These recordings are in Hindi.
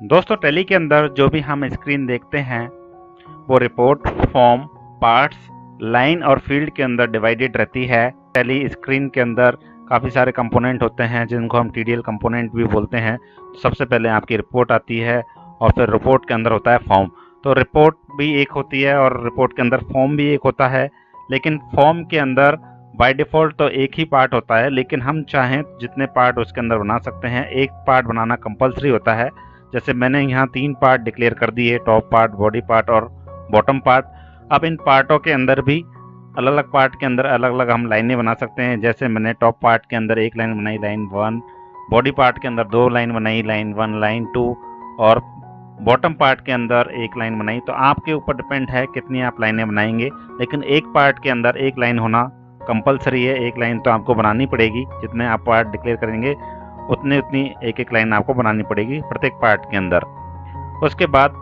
दोस्तों टैली के अंदर जो भी हम स्क्रीन देखते हैं वो रिपोर्ट, फॉर्म, पार्ट्स, लाइन और फील्ड के अंदर डिवाइडेड रहती है। टैली स्क्रीन के अंदर काफ़ी सारे कंपोनेंट होते हैं जिनको हम टीडीएल कंपोनेंट भी बोलते हैं। सबसे पहले आपकी रिपोर्ट आती है और फिर रिपोर्ट के अंदर होता है फॉर्म। तो रिपोर्ट भी एक होती है और रिपोर्ट के अंदर फॉर्म भी एक होता है, लेकिन फॉर्म के अंदर बाय डिफ़ॉल्ट तो एक ही पार्ट होता है, लेकिन हम चाहें जितने पार्ट उसके अंदर बना सकते हैं। एक पार्ट बनाना कंपलसरी होता है। जैसे मैंने यहाँ 3 पार्ट डिक्लेयर कर दिए, टॉप पार्ट, बॉडी पार्ट और बॉटम पार्ट। अब इन पार्टों के अंदर भी अलग अलग पार्ट के अंदर अलग अलग हम लाइनें बना सकते हैं। जैसे मैंने टॉप पार्ट के अंदर एक लाइन बनाई, लाइन 1, बॉडी पार्ट के अंदर 2 लाइन बनाई, लाइन 1, लाइन 2, और बॉटम पार्ट के अंदर एक लाइन बनाई। तो आपके ऊपर डिपेंड है कितनी आप लाइनें बनाएंगे, लेकिन एक पार्ट के अंदर एक लाइन होना कंपलसरी है। एक लाइन तो आपको बनानी पड़ेगी, जितने आप पार्ट डिक्लेयर करेंगे उतनी एक एक लाइन आपको बनानी पड़ेगी प्रत्येक पार्ट के अंदर। उसके बाद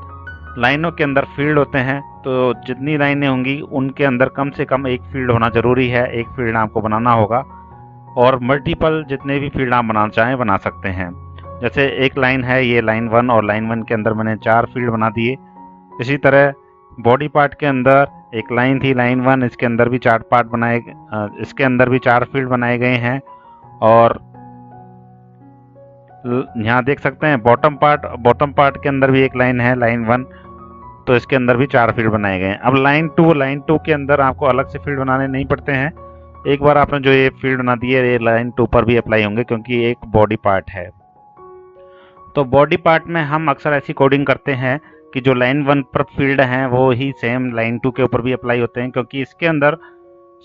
लाइनों के अंदर फील्ड होते हैं, तो जितनी लाइनें होंगी उनके अंदर कम से कम एक फील्ड होना ज़रूरी है। एक फील्ड आपको बनाना होगा और मल्टीपल जितने भी फील्ड आप बनाना चाहें बना सकते हैं। जैसे एक लाइन है, ये लाइन 1, और लाइन 1 के अंदर मैंने 4 फील्ड बना दिए। इसी तरह बॉडी पार्ट के अंदर एक लाइन थी, लाइन 1, इसके अंदर भी 4 पार्ट बनाए, इसके अंदर भी 4 फील्ड बनाए गए हैं। और यहाँ देख सकते हैं बॉटम पार्ट के अंदर भी एक लाइन है, लाइन 1, तो इसके अंदर भी 4 फील्ड बनाए गए हैं। अब लाइन 2 के अंदर आपको अलग से फील्ड बनाने नहीं पड़ते हैं। एक बार आपने जो ये फील्ड बना दिए, ये लाइन 2 पर भी अप्लाई होंगे क्योंकि ये एक बॉडी पार्ट है। तो बॉडी पार्ट में हम अक्सर ऐसी कोडिंग करते हैं कि जो लाइन 1 पर फील्ड हैं वो ही सेम लाइन 2 के ऊपर भी अप्लाई होते हैं, क्योंकि इसके अंदर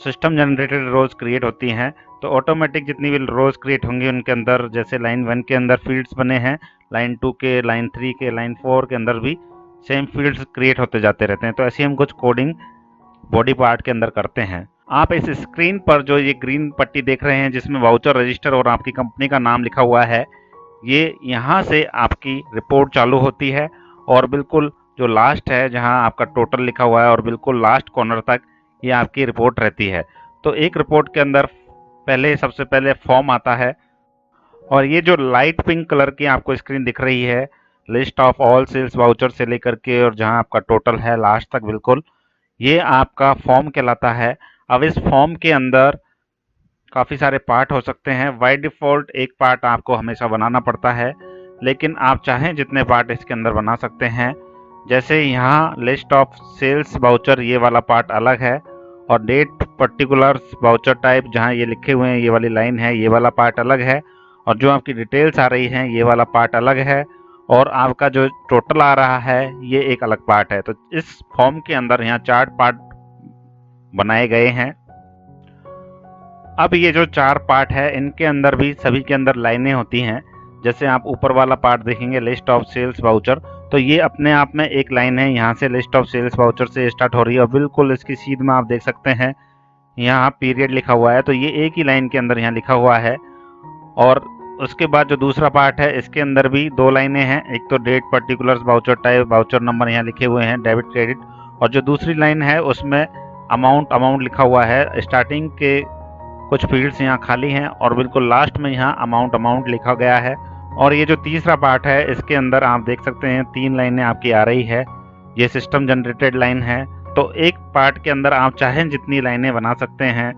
सिस्टम जनरेटेड रोज क्रिएट होती हैं। तो ऑटोमेटिक जितनी भी रोज क्रिएट होंगी उनके अंदर, जैसे लाइन 1 के अंदर फील्ड्स बने हैं, लाइन 2 के, लाइन 3 के, लाइन 4 के अंदर भी सेम फील्ड्स क्रिएट होते जाते रहते हैं। तो ऐसी हम कुछ कोडिंग बॉडी पार्ट के अंदर करते हैं। आप इस स्क्रीन पर जो ये ग्रीन पट्टी देख रहे हैं जिसमें वाउचर रजिस्टर और आपकी कंपनी का नाम लिखा हुआ है, ये यहाँ से आपकी रिपोर्ट चालू होती है और बिल्कुल जो लास्ट है जहाँ आपका टोटल लिखा हुआ है और बिल्कुल लास्ट कॉर्नर तक ये आपकी रिपोर्ट रहती है। तो एक रिपोर्ट के अंदर सबसे पहले फॉर्म आता है, और ये जो लाइट पिंक कलर की आपको स्क्रीन दिख रही है, list of all sales voucher से लेकर के और जहां आपका टोटल है लास्ट तक, बिल्कुल ये आपका फॉर्म कहलाता है। अब इस फॉर्म के अंदर काफ़ी सारे पार्ट हो सकते हैं। बाय डिफ़ॉल्ट एक पार्ट आपको हमेशा बनाना पड़ता है, लेकिन आप चाहें जितने पार्ट इसके अंदर बना सकते हैं। जैसे यहाँ लिस्ट ऑफ सेल्स वाउचर, ये वाला पार्ट अलग है, और डेट पर्टिकुलर्स वाउचर टाइप जहाँ ये लिखे हुए हैं, ये वाली लाइन है, ये वाला पार्ट अलग है, और जो आपकी डिटेल्स आ रही हैं ये वाला पार्ट अलग है, और आपका जो टोटल आ रहा है ये एक अलग पार्ट है। तो इस फॉर्म के अंदर यहाँ 4 पार्ट बनाए गए हैं। अब ये जो 4 पार्ट है इनके अंदर भी सभी के अंदर लाइनें होती हैं। जैसे आप ऊपर वाला पार्ट देखेंगे, लिस्ट ऑफ सेल्स वाउचर, तो ये अपने आप में एक लाइन है। यहाँ से लिस्ट ऑफ सेल्स वाउचर से स्टार्ट हो रही है और बिल्कुल इसकी सीध में आप देख सकते हैं यहाँ पीरियड लिखा हुआ है, तो ये एक ही लाइन के अंदर यहाँ लिखा हुआ है। और उसके बाद जो दूसरा पार्ट है इसके अंदर भी 2 लाइनें हैं। एक तो date particulars voucher type, voucher number यहाँ लिखे हुए हैं, डेबिट क्रेडिट, और जो दूसरी लाइन है उसमें अमाउंट लिखा हुआ है। स्टार्टिंग के कुछ फील्ड्स यहाँ खाली हैं और बिल्कुल लास्ट में यहाँ अमाउंट लिखा गया है। और ये जो तीसरा पार्ट है इसके अंदर आप देख सकते हैं 3 लाइनें आपकी आ रही है, ये सिस्टम जनरेटेड लाइन है। तो एक पार्ट के अंदर आप चाहें जितनी लाइनें बना सकते हैं,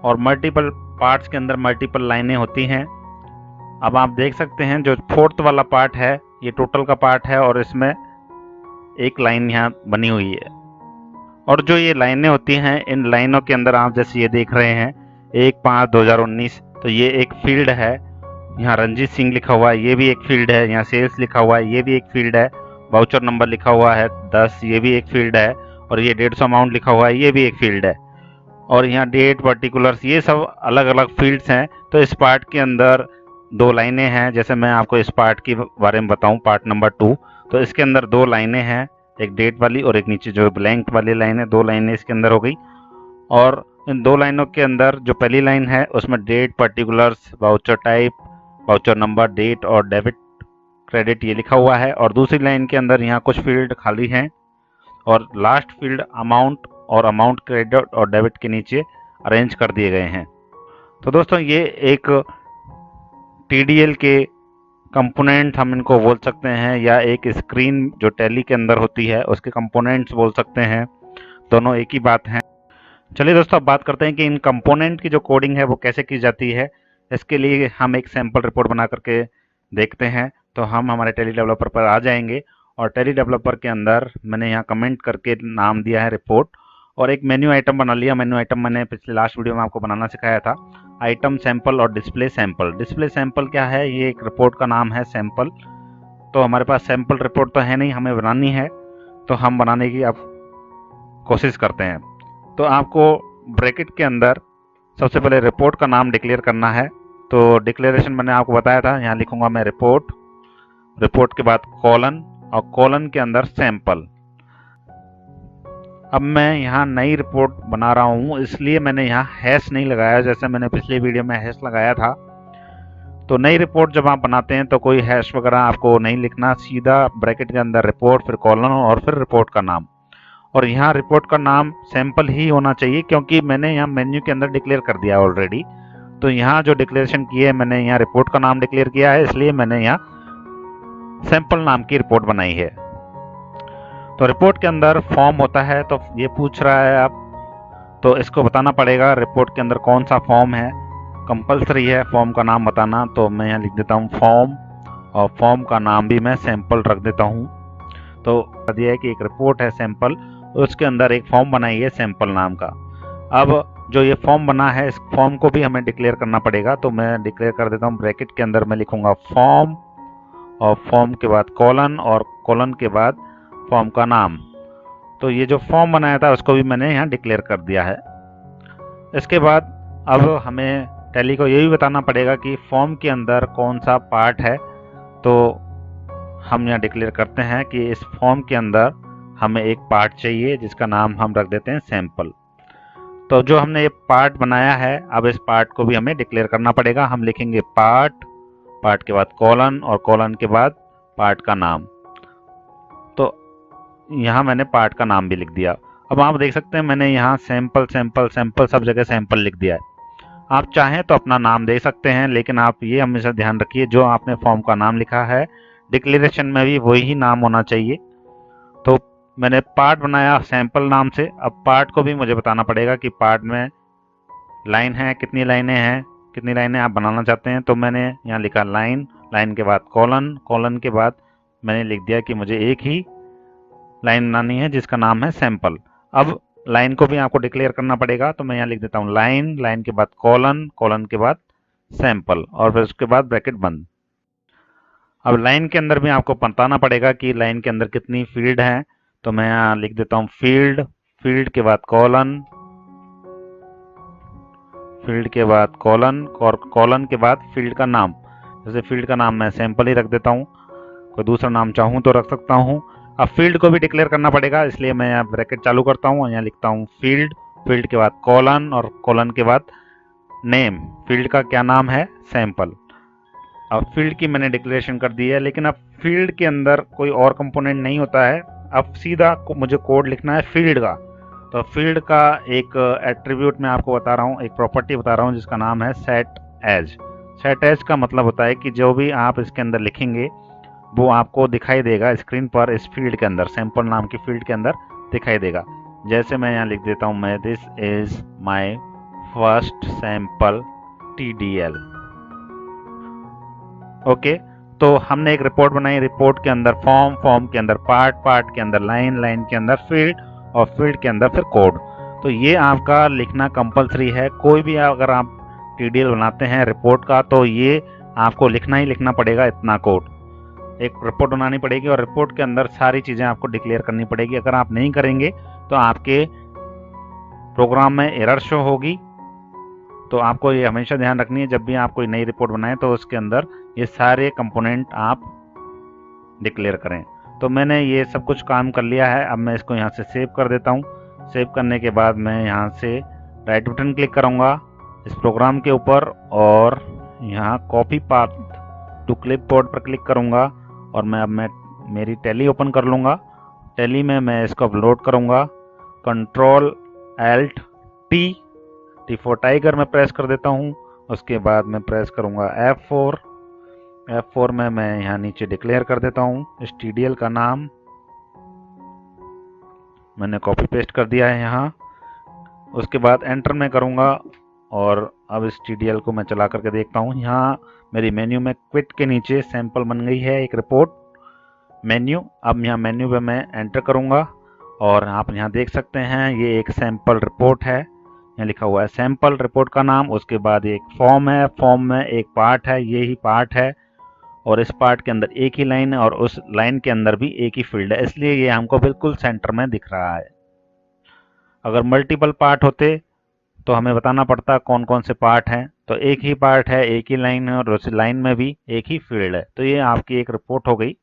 और मल्टीपल पार्ट्स के अंदर मल्टीपल लाइनें होती हैं। अब आप देख सकते हैं जो 4th वाला पार्ट है ये टोटल का पार्ट है और इसमें एक लाइन यहाँ बनी हुई है। और जो ये लाइनें होती हैं इन लाइनों के अंदर आप जैसे ये देख रहे हैं 1/5/2019, तो ये एक फील्ड है। यहाँ रंजीत सिंह लिखा हुआ है, ये भी एक फील्ड है। यहाँ सेल्स लिखा हुआ है, ये भी एक फील्ड है। वाउचर नंबर लिखा हुआ है 10, ये भी एक फील्ड है। और ये 150 अमाउंट लिखा हुआ है, ये भी एक फील्ड है। और यहाँ डेट पर्टिकुलर्स, ये सब अलग अलग फील्ड्स हैं। तो इस पार्ट के अंदर 2 लाइनें हैं। जैसे मैं आपको इस पार्ट के बारे में बताऊं, पार्ट नंबर 2, तो इसके अंदर 2 लाइनें हैं, एक डेट वाली और एक नीचे जो ब्लैंक वाली लाइन है, 2 लाइनें इसके अंदर हो गई। और इन 2 लाइनों के अंदर जो पहली लाइन है उसमें date particulars, voucher type, voucher number, date और डेबिट क्रेडिट ये लिखा हुआ है। और दूसरी लाइन के अंदर यहाँ कुछ फील्ड खाली हैं और लास्ट फील्ड अमाउंट और अमाउंट क्रेडिट और डेबिट के नीचे अरेंज कर दिए गए हैं। तो दोस्तों ये एक TDL के कंपोनेंट हम इनको बोल सकते हैं, या एक स्क्रीन जो टैली के अंदर होती है उसके कंपोनेंट्स बोल सकते हैं, दोनों एक ही बात है। चलिए दोस्तों, अब बात करते हैं कि इन कंपोनेंट की जो कोडिंग है वो कैसे की जाती है। इसके लिए हम एक सैम्पल रिपोर्ट बना करके देखते हैं। तो हम हमारे टेली डेवलपर पर आ जाएंगे और टेली डेवलपर के अंदर मैंने यहाँ कमेंट करके नाम दिया है रिपोर्ट, और एक मेन्यू आइटम बना लिया। मेन्यू आइटम मैंने पिछले लास्ट वीडियो में आपको बनाना सिखाया था। आइटम सैंपल और डिस्प्ले सैंपल। डिस्प्ले सैंपल क्या है? ये एक रिपोर्ट का नाम है सैंपल। तो हमारे पास सैंपल रिपोर्ट तो है नहीं, हमें बनानी है, तो हम बनाने की अब कोशिश करते हैं। तो आपको ब्रैकेट के अंदर सबसे पहले रिपोर्ट का नाम डिक्लेयर करना है। तो डिक्लेरेशन मैंने आपको बताया था, यहाँ लिखूंगा मैं रिपोर्ट, रिपोर्ट के बाद कॉलन, और कॉलन के अंदर सैंपल। अब मैं यहाँ नई रिपोर्ट बना रहा हूँ, इसलिए मैंने यहाँ हैश नहीं लगाया, जैसे मैंने पिछले वीडियो में हैश लगाया था। तो नई रिपोर्ट जब आप बनाते हैं तो कोई हैश वगैरह आपको नहीं लिखना, सीधा ब्रैकेट के अंदर रिपोर्ट, फिर कॉलन और फिर रिपोर्ट का नाम। और यहाँ रिपोर्ट का नाम सैंपल ही होना चाहिए, क्योंकि मैंने यहाँ मेन्यू के अंदर डिक्लेयर कर दिया ऑलरेडी। तो यहाँ जो डिक्लेरेशन की है मैंने यहाँ रिपोर्ट का नाम डिक्लेयर किया है, इसलिए मैंने यहाँ सैंपल नाम की रिपोर्ट बनाई है। तो रिपोर्ट के अंदर फॉर्म होता है, तो ये पूछ रहा है आप, तो इसको बताना पड़ेगा रिपोर्ट के अंदर कौन सा फॉर्म है। कंपलसरी है फॉर्म का नाम बताना, तो मैं यहाँ लिख देता हूँ फॉर्म, और फॉर्म का नाम भी मैं सैंपल रख देता हूँ। तो दिया है कि एक रिपोर्ट है सैंपल, उसके अंदर एक फॉर्म बनाई है सैंपल नाम का। अब जो ये फॉर्म बना है, इस फॉर्म को भी हमें डिक्लेयर करना पड़ेगा। तो मैं डिक्लेयर कर देता हूँ, ब्रैकेट के अंदर मैं लिखूंगा फॉर्म, और फॉर्म के बाद कॉलन, और कॉलन के बाद फॉर्म का नाम। तो ये जो फॉर्म बनाया था उसको भी मैंने यहाँ डिक्लेयर कर दिया है। इसके बाद अब हमें टैली को ये भी बताना पड़ेगा कि फॉर्म के अंदर कौन सा पार्ट है। तो हम यहाँ डिक्लेयर करते हैं कि इस फॉर्म के अंदर हमें एक पार्ट चाहिए, जिसका नाम हम रख देते हैं सैंपल। तो जो हमने ये पार्ट बनाया है, अब इस पार्ट को भी हमें डिक्लेयर करना पड़ेगा। हम लिखेंगे पार्ट, पार्ट के बाद कॉलन, और कॉलन के बाद पार्ट का नाम। तो यहाँ मैंने पार्ट का नाम भी लिख दिया। अब आप देख सकते हैं मैंने यहाँ सैंपल सैंपल सैंपल सब जगह सैंपल लिख दिया है। आप चाहें तो अपना नाम दे सकते हैं, लेकिन आप ये हमेशा ध्यान रखिए, जो आपने फॉर्म का नाम लिखा है डिक्लेरेशन में भी वही नाम होना चाहिए। तो मैंने पार्ट बनाया सैंपल नाम से। अब पार्ट को भी मुझे बताना पड़ेगा कि पार्ट में लाइन है, कितनी लाइनें हैं, कितनी लाइनें आप बनाना चाहते हैं। तो मैंने यहाँ लिखा लाइन, लाइन के बाद कॉलन, कॉलन के बाद मैंने लिख दिया कि मुझे एक ही लाइन बनानी है जिसका नाम है सैंपल। अब लाइन को भी आपको डिक्लेयर करना पड़ेगा, तो मैं यहाँ लिख देता हूँ लाइन, लाइन के बाद कॉलन, कॉलन के बाद सैंपल, और फिर उसके बाद ब्रैकेट बंद। अब लाइन के अंदर भी आपको बताना पड़ेगा कि लाइन के अंदर कितनी फील्ड है। तो मैं यहाँ लिख देता हूँ फील्ड, फील्ड के बाद कॉलन, फील्ड के बाद कॉलन, और कॉलन के बाद फील्ड का नाम। जैसे फील्ड का नाम मैं सैंपल ही रख देता हूँ, कोई दूसरा नाम चाहूँ तो रख सकता हूँ। अब फील्ड को भी डिक्लेयर करना पड़ेगा, इसलिए मैं यहाँ ब्रैकेट चालू करता हूँ और यहाँ लिखता हूँ फील्ड, फील्ड के बाद कॉलन, और कॉलन के बाद नेम। फील्ड का क्या नाम है? सैंपल। अब फील्ड की मैंने डिक्लेरेशन कर दी है, लेकिन अब फील्ड के अंदर कोई और कंपोनेंट नहीं होता है। अब सीधा मुझे कोड लिखना है फील्ड का। तो फील्ड का एक एट्रीब्यूट मैं आपको बता रहा हूँ, एक प्रॉपर्टी बता रहा हूँ जिसका नाम है सेट एज। सेट एज का मतलब होता है कि जो भी आप इसके अंदर लिखेंगे वो आपको दिखाई देगा स्क्रीन पर, इस फील्ड के अंदर, सैंपल नाम की फील्ड के अंदर दिखाई देगा। जैसे मैं यहाँ लिख देता हूँ, मैं this is my first sample TDL। Okay, तो हमने एक रिपोर्ट बनाई, रिपोर्ट के अंदर फॉर्म, फॉर्म के अंदर पार्ट, पार्ट के अंदर लाइन, लाइन के अंदर फील्ड, और फील्ड के अंदर फिर कोड। तो ये आपका लिखना कंपलसरी है। कोई भी अगर आप TDL बनाते हैं रिपोर्ट का, तो ये आपको लिखना ही लिखना पड़ेगा, इतना कोड। एक रिपोर्ट बनानी पड़ेगी और रिपोर्ट के अंदर सारी चीज़ें आपको डिक्लेयर करनी पड़ेगी। अगर आप नहीं करेंगे तो आपके प्रोग्राम में एरर शो होगी। तो आपको ये हमेशा ध्यान रखनी है, जब भी आप कोई नई रिपोर्ट बनाएं तो उसके अंदर ये सारे कंपोनेंट आप डिक्लेयर करें। तो मैंने ये सब कुछ काम कर लिया है। अब मैं इसको यहाँ से सेव कर देता हूँ। सेव करने के बाद मैं यहाँ से राइट बटन क्लिक करूँगा इस प्रोग्राम के ऊपर, और यहाँ कॉपी पाथ टू क्लिपबोर्ड पर क्लिक करूँगा, और मैं मेरी टैली ओपन कर लूँगा। टैली में मैं इसको अपलोड करूँगा। Ctrl+Alt+T फॉर टाइगर मैं प्रेस कर देता हूँ। उसके बाद मैं प्रेस करूँगा F4, F4 में मैं यहाँ नीचे डिक्लेयर कर देता हूँ stdl का नाम। मैंने कॉपी पेस्ट कर दिया है यहाँ। उसके बाद एंटर मैं करूँगा और अब इस TDL को मैं चला करके देखता हूँ। यहाँ मेरी मेन्यू में क्विट के नीचे सैंपल बन गई है एक रिपोर्ट मेन्यू। अब यहाँ मेन्यू पे मैं एंटर करूँगा और आप यहाँ देख सकते हैं ये एक सैंपल रिपोर्ट है। यहाँ लिखा हुआ है सैंपल रिपोर्ट का नाम। उसके बाद एक फॉर्म है, फॉर्म में एक पार्ट है, ये ही पार्ट है और इस पार्ट के अंदर एक ही लाइन है और उस लाइन के अंदर भी एक ही फील्ड है, इसलिए ये हमको बिल्कुल सेंटर में दिख रहा है। अगर मल्टीपल पार्ट होते तो हमें बताना पड़ता कौन कौन से पार्ट हैं। तो एक ही पार्ट है, एक ही लाइन है और उस लाइन में भी एक ही फील्ड है। तो ये आपकी एक रिपोर्ट हो गई,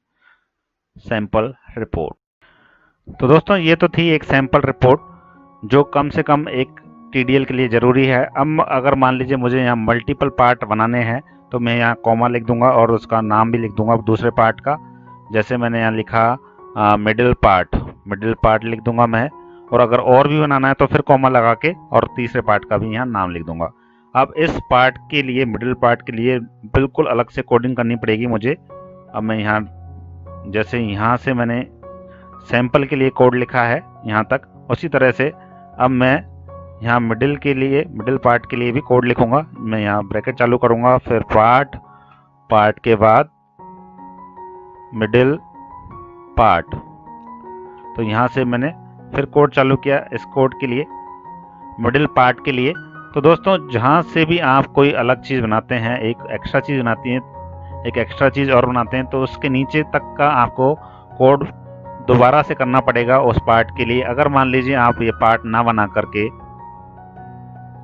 सैंपल रिपोर्ट। तो दोस्तों ये तो थी एक सैंपल रिपोर्ट जो कम से कम एक TDL के लिए ज़रूरी है। अब अगर मान लीजिए मुझे यहाँ मल्टीपल पार्ट बनाने हैं तो मैं यहाँ कॉमा लिख दूंगा और उसका नाम भी लिख दूंगा दूसरे पार्ट का। जैसे मैंने यहाँ लिखा मिडिल पार्ट लिख दूंगा मैं। और अगर और भी बनाना है तो फिर कॉमा लगा के और तीसरे पार्ट का भी यहाँ नाम लिख दूंगा। अब इस पार्ट के लिए, मिडिल पार्ट के लिए बिल्कुल अलग से कोडिंग करनी पड़ेगी मुझे। अब मैं यहाँ जैसे यहाँ से मैंने सैंपल के लिए कोड लिखा है यहाँ तक, उसी तरह से अब मैं यहाँ मिडिल पार्ट के लिए भी कोड लिखूंगा। मैं यहाँ ब्रैकेट चालू करूंगा, फिर पार्ट के बाद मिडिल पार्ट। तो यहाँ से मैंने फिर कोड चालू किया इस कोड के लिए, मिडिल पार्ट के लिए। तो दोस्तों जहाँ से भी आप कोई अलग चीज़ बनाते हैं, एक एक्स्ट्रा चीज़ और बनाते हैं, तो उसके नीचे तक का आपको कोड दोबारा से करना पड़ेगा उस पार्ट के लिए। अगर मान लीजिए आप ये पार्ट ना बना करके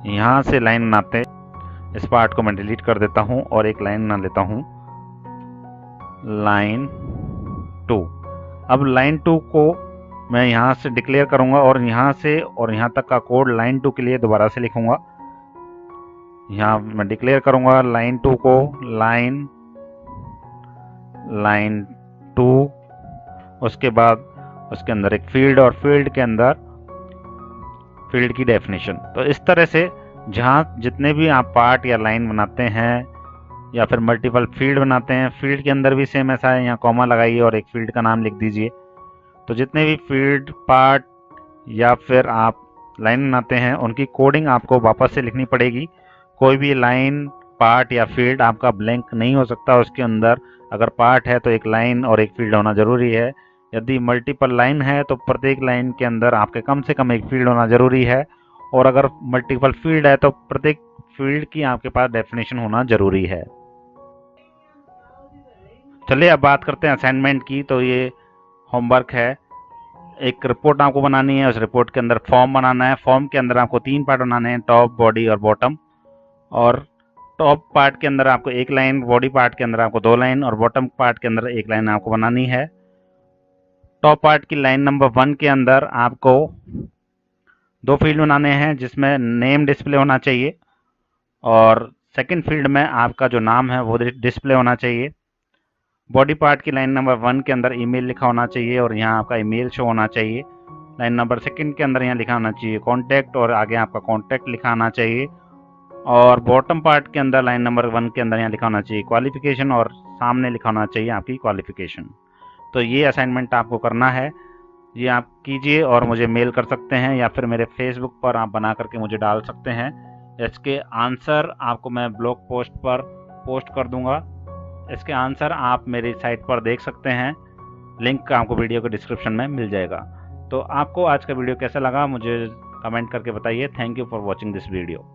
यहाँ से लाइन बनाते, इस पार्ट को मैं डिलीट कर देता हूँ और एक लाइन बना लेता हूँ, लाइन 2। अब लाइन 2 को मैं यहाँ से डिक्लेयर करूँगा और यहाँ से और यहाँ तक का कोड लाइन 2 के लिए दोबारा से लिखूँगा। यहाँ मैं डिक्लेयर करूँगा लाइन 2 को, लाइन 2। उसके बाद उसके अंदर एक फील्ड और फील्ड के अंदर फील्ड की डेफिनेशन। तो इस तरह से जहाँ जितने भी आप पार्ट या लाइन बनाते हैं या फिर मल्टीपल फील्ड बनाते हैं, फील्ड के अंदर भी सेम ऐसा है, यहाँ कॉमा लगाइए और एक फील्ड का नाम लिख दीजिए। तो जितने भी फील्ड, पार्ट या फिर आप लाइन बनाते हैं उनकी कोडिंग आपको वापस से लिखनी पड़ेगी। कोई भी लाइन, पार्ट या फील्ड आपका ब्लैंक नहीं हो सकता उसके अंदर। अगर पार्ट है तो एक लाइन और एक फील्ड होना ज़रूरी है। यदि मल्टीपल लाइन है तो प्रत्येक लाइन के अंदर आपके कम से कम एक फील्ड होना ज़रूरी है। और अगर मल्टीपल फील्ड है तो प्रत्येक फील्ड की आपके पास डेफिनेशन होना ज़रूरी है। चलिए अब बात करते हैं असाइनमेंट की। तो ये होमवर्क है, एक रिपोर्ट आपको बनानी है। उस रिपोर्ट के अंदर फॉर्म बनाना है। फॉर्म के अंदर आपको 3 पार्ट बनाने हैं, टॉप, बॉडी और बॉटम। और टॉप पार्ट के अंदर आपको 1 लाइन, बॉडी पार्ट के अंदर आपको 2 लाइन और बॉटम पार्ट के अंदर 1 लाइन आपको बनानी है। टॉप पार्ट की लाइन नंबर 1 के अंदर आपको 2 फील्ड बनाने हैं जिसमें नेम डिस्प्ले होना चाहिए और सेकंड फील्ड में आपका जो नाम है वो डिस्प्ले होना चाहिए। बॉडी पार्ट की लाइन नंबर 1 के अंदर ईमेल लिखा होना चाहिए और यहाँ आपका ईमेल शो होना चाहिए। लाइन नंबर 2 के अंदर यहाँ लिखा होना चाहिए कॉन्टैक्ट और आगे आपका कॉन्टैक्ट लिखा आना चाहिए। और बॉटम पार्ट के अंदर लाइन नंबर 1 के अंदर यहाँ लिखा होना चाहिए क्वालिफिकेशन और सामने लिखा होना चाहिए आपकी क्वालिफिकेशन। तो ये असाइनमेंट आपको करना है, ये आप कीजिए और मुझे मेल कर सकते हैं या फिर मेरे फेसबुक पर आप बना करके मुझे डाल सकते हैं। इसके आंसर आपको मैं ब्लॉग पोस्ट पर पोस्ट कर दूंगा। इसके आंसर आप मेरी साइट पर देख सकते हैं, लिंक आपको वीडियो के डिस्क्रिप्शन में मिल जाएगा। तो आपको आज का वीडियो कैसा लगा मुझे कमेंट करके बताइए। Thank you for watching this video.